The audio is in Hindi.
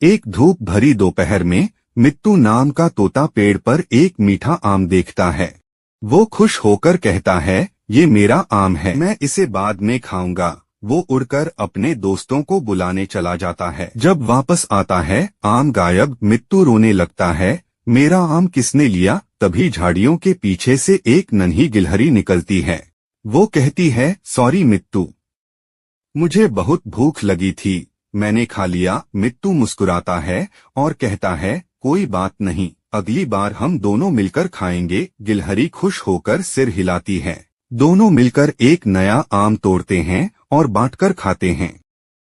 एक धूप भरी दोपहर में मित्तू नाम का तोता पेड़ पर एक मीठा आम देखता है। वो खुश होकर कहता है, ये मेरा आम है, मैं इसे बाद में खाऊंगा। वो उड़कर अपने दोस्तों को बुलाने चला जाता है। जब वापस आता है, आम गायब। मित्तू रोने लगता है, मेरा आम किसने लिया? तभी झाड़ियों के पीछे से एक नन्ही गिलहरी निकलती है। वो कहती है, सॉरी मित्तू, मुझे बहुत भूख लगी थी, मैंने खा लिया। मित्तू मुस्कुराता है और कहता है, कोई बात नहीं, अगली बार हम दोनों मिलकर खाएंगे। गिलहरी खुश होकर सिर हिलाती है। दोनों मिलकर एक नया आम तोड़ते हैं और बांटकर खाते हैं।